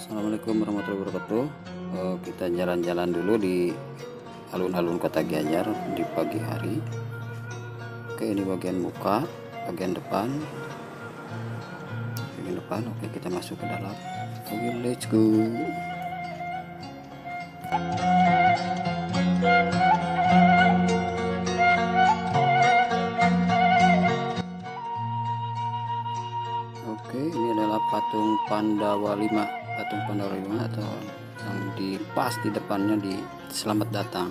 Assalamualaikum warahmatullahi wabarakatuh. Kita jalan-jalan dulu di alun-alun Kota Gianyar di pagi hari. Oke, ini bagian muka, bagian depan. Oke, kita masuk ke dalam. Oke, let's go. Oke, ini adalah patung Pandawa 5 atau yang di pas di depannya di Selamat Datang.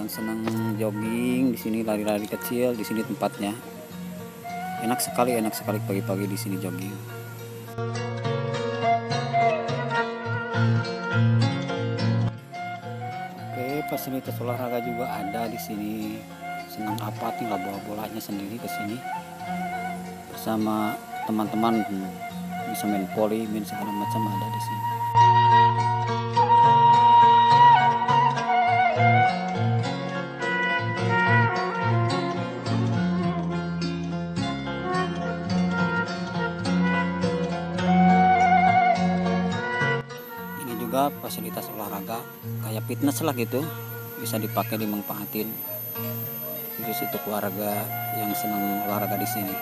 Senang jogging di sini, lari-lari kecil di sini tempatnya. Enak sekali pagi-pagi di sini jogging. Oke, fasilitas olahraga juga ada di sini. Senang apa tinggal bawa bolanya sendiri ke sini bersama teman-teman, bisa main voli, main segala macam ada di sini. Fasilitas olahraga kayak fitness lah gitu, bisa dipakai, dimanfaatin khusus untuk warga yang senang olahraga di sini.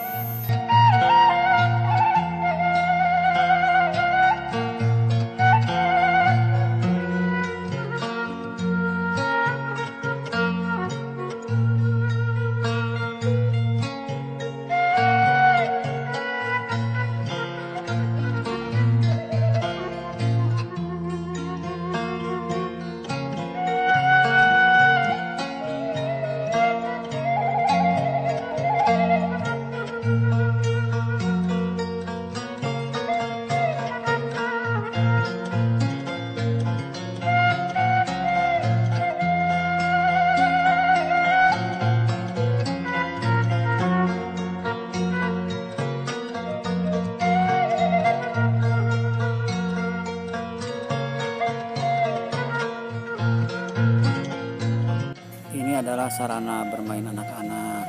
Adalah sarana bermain anak-anak.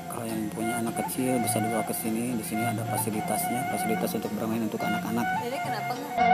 Kalau yang punya anak kecil bisa dibawa ke sini. Di sini ada fasilitasnya, fasilitas untuk bermain untuk anak-anak. Jadi kenapa enggak?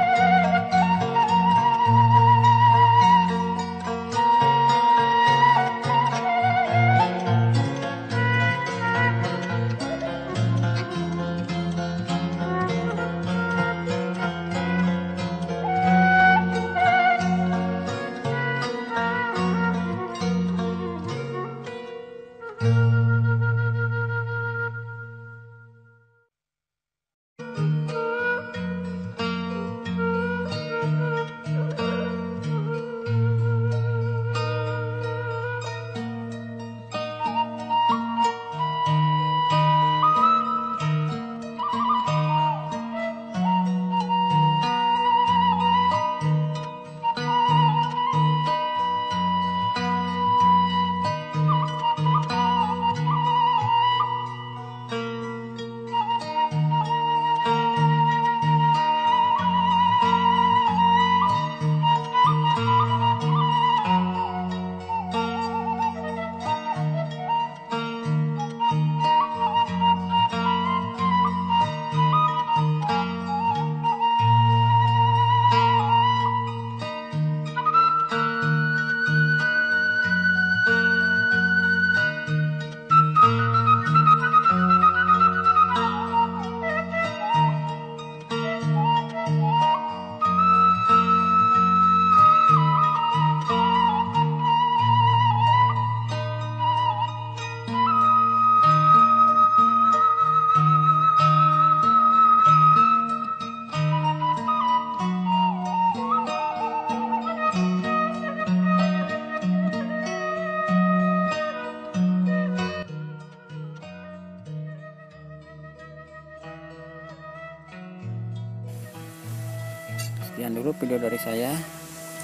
Sekian dulu video dari saya.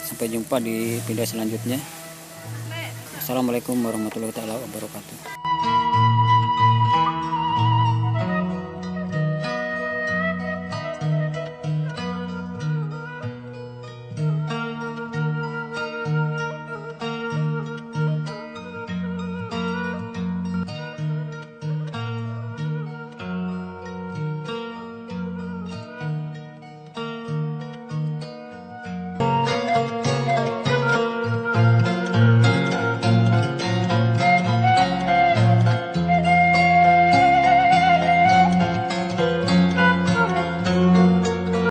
Sampai jumpa di video selanjutnya. Assalamualaikum warahmatullahi wabarakatuh.